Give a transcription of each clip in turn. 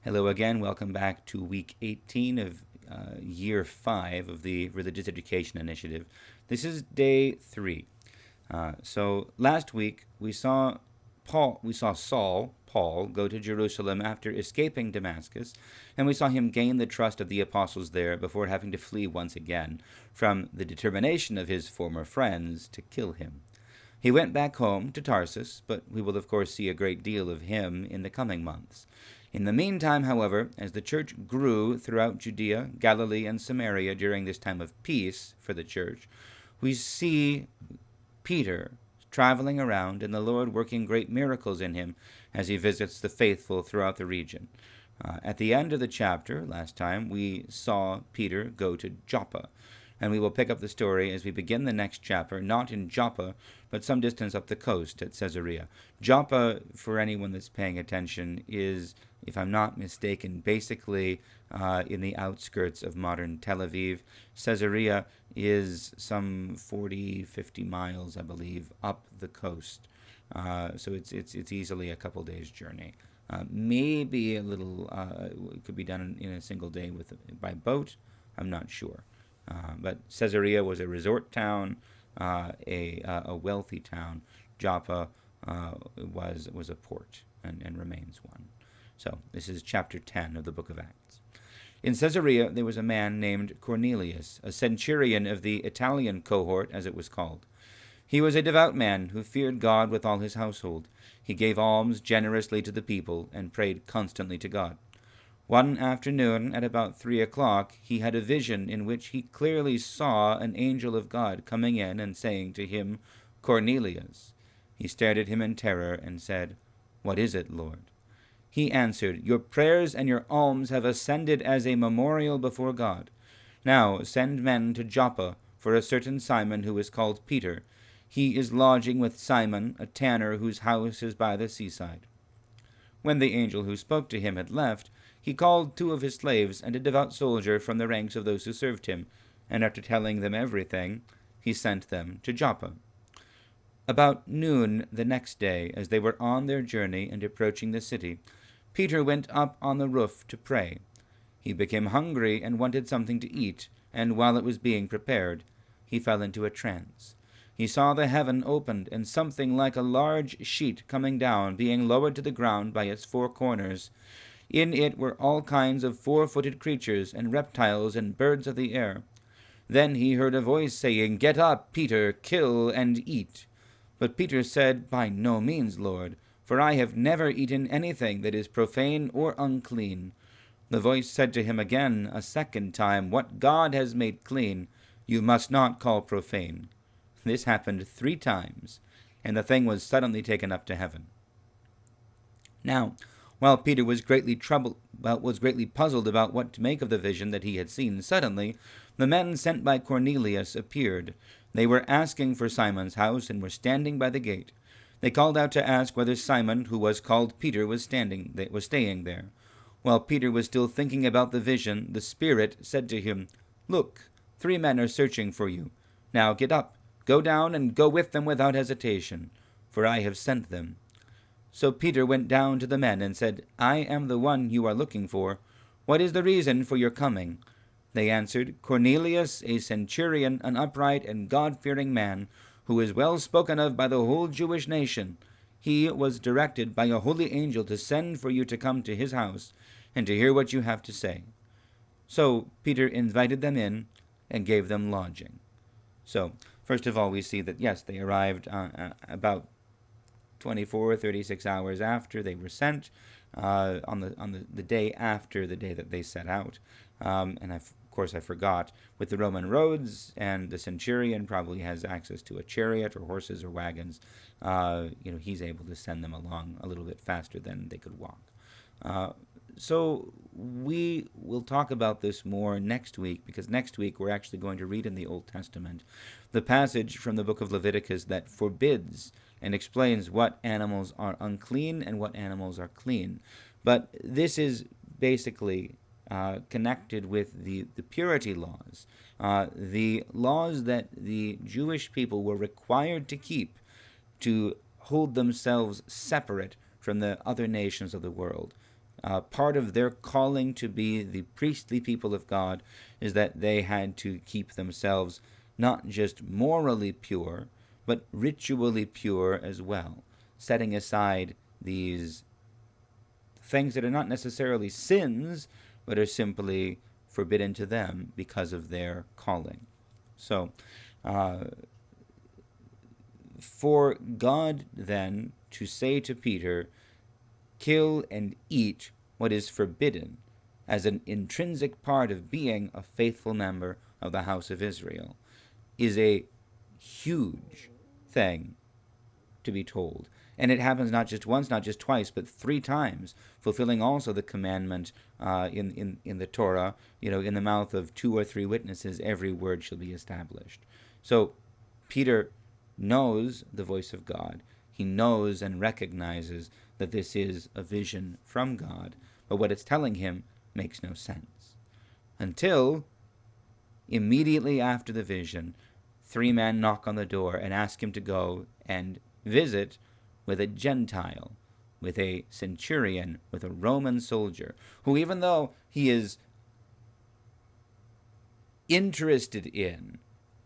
Hello again. Welcome back to week 18 of year 5 of the Religious Education Initiative. This is day 3. So last week we saw Paul, go to Jerusalem after escaping Damascus, and we saw him gain the trust of the apostles there before having to flee once again from the determination of his former friends to kill him. He went back home to Tarsus, but we will of course see a great deal of him in the coming months. In the meantime, however, as the church grew throughout Judea, Galilee, and Samaria during this time of peace for the church, we see Peter traveling around and the Lord working great miracles in him as he visits the faithful throughout the region. At the end of the chapter, last time, we saw Peter go to Joppa. And we will pick up the story as we begin the next chapter, not in Joppa, but some distance up the coast at Caesarea. Joppa, for anyone that's paying attention, is, if I'm not mistaken, basically in the outskirts of modern Tel Aviv. Caesarea is some 40-50 miles, I believe, up the coast. So it's easily a couple days' journey. Maybe a little, it could be done in a single day by boat. I'm not sure. But Caesarea was a resort town, a wealthy town. Joppa was a port and remains one. So this is chapter 10 of the book of Acts. In Caesarea there was a man named Cornelius, a centurion of the Italian cohort, as it was called. He was a devout man who feared God with all his household. He gave alms generously to the people and prayed constantly to God. One afternoon, at about 3 o'clock, he had a vision in which he clearly saw an angel of God coming in and saying to him, "Cornelius." He stared at him in terror and said, "What is it, Lord?" He answered, "Your prayers and your alms have ascended as a memorial before God. Now send men to Joppa for a certain Simon who is called Peter. He is lodging with Simon, a tanner whose house is by the seaside." When the angel who spoke to him had left, he called 2 of his slaves and a devout soldier from the ranks of those who served him, and after telling them everything, he sent them to Joppa. About noon the next day, as they were on their journey and approaching the city, Peter went up on the roof to pray. He became hungry and wanted something to eat, and while it was being prepared, he fell into a trance. He saw the heaven opened, and something like a large sheet coming down, being lowered to the ground by its 4 corners. In it were all kinds of 4-footed creatures, and reptiles, and birds of the air. Then he heard a voice saying, "Get up, Peter, kill and eat." But Peter said, "By no means, Lord, for I have never eaten anything that is profane or unclean." The voice said to him again a second time, "What God has made clean, you must not call profane." This happened 3 times, and the thing was suddenly taken up to heaven. Now, while Peter was greatly puzzled about what to make of the vision that he had seen, suddenly the men sent by Cornelius appeared. They were asking for Simon's house and were standing by the gate. They called out to ask whether Simon, who was called Peter, was staying there. While Peter was still thinking about the vision, the Spirit said to him, "Look, 3 men are searching for you. Now get up, go down, and go with them without hesitation, for I have sent them." So Peter went down to the men and said, "I am the one you are looking for. What is the reason for your coming?" They answered, "Cornelius, a centurion, an upright and God-fearing man, who is well spoken of by the whole Jewish nation. He was directed by a holy angel to send for you to come to his house and to hear what you have to say." So Peter invited them in and gave them lodging. So, first of all, we see that, yes, they arrived about 36 hours after they were sent, on the day after the day that they set out. And of course I forgot, with the Roman roads, and the centurion probably has access to a chariot or horses or wagons, he's able to send them along a little bit faster than they could walk. So we will talk about this more next week, because next week we're actually going to read in the Old Testament the passage from the book of Leviticus that forbids and explains what animals are unclean and what animals are clean. But this is basically connected with the purity laws, the laws that the Jewish people were required to keep to hold themselves separate from the other nations of the world. Part of their calling to be the priestly people of God is that they had to keep themselves not just morally pure, but ritually pure as well, setting aside these things that are not necessarily sins, but are simply forbidden to them because of their calling. So, uh, for God then to say to Peter, kill and eat what is forbidden as an intrinsic part of being a faithful member of the house of Israel is a huge thing to be told. And it happens not just once, not just twice, but 3 times, fulfilling also the commandment in the Torah, in the mouth of 2 or 3 witnesses, every word shall be established. So Peter knows the voice of God. He knows and recognizes that this is a vision from God, but what it's telling him makes no sense. Until immediately after the vision, 3 men knock on the door and ask him to go and visit with a Gentile, with a centurion, with a Roman soldier, who, even though he is interested in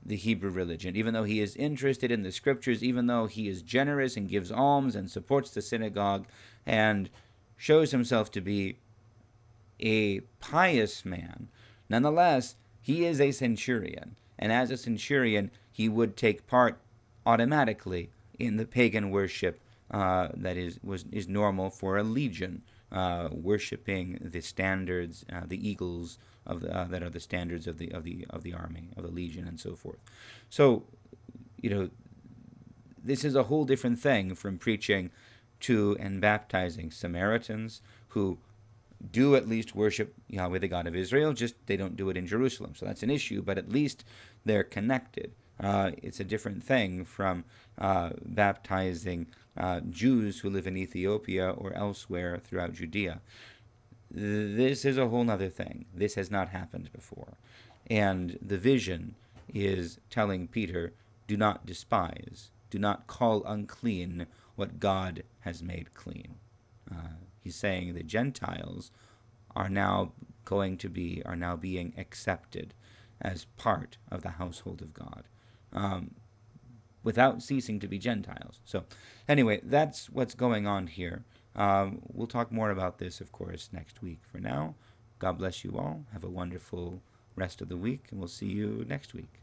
the Hebrew religion, even though he is interested in the scriptures, even though he is generous and gives alms and supports the synagogue and shows himself to be a pious man, nonetheless, he is a centurion. And as a centurion, he would take part automatically in the pagan worship that is normal for a legion, worshiping the standards, the eagles of that are the standards of the army, of the legion, and so forth. So, this is a whole different thing from preaching to and baptizing Samaritans who do at least worship Yahweh, the God of Israel, just they don't do it in Jerusalem. So that's an issue, but at least they're connected. It's a different thing from baptizing Jews who live in Ethiopia or elsewhere throughout Judea. This is a whole other thing. This has not happened before. And the vision is telling Peter, do not despise, do not call unclean what God has made clean. He's saying the Gentiles are now being accepted as part of the household of God, without ceasing to be Gentiles. So anyway, that's what's going on here. We'll talk more about this, of course, next week. For now, God bless you all. Have a wonderful rest of the week, and we'll see you next week.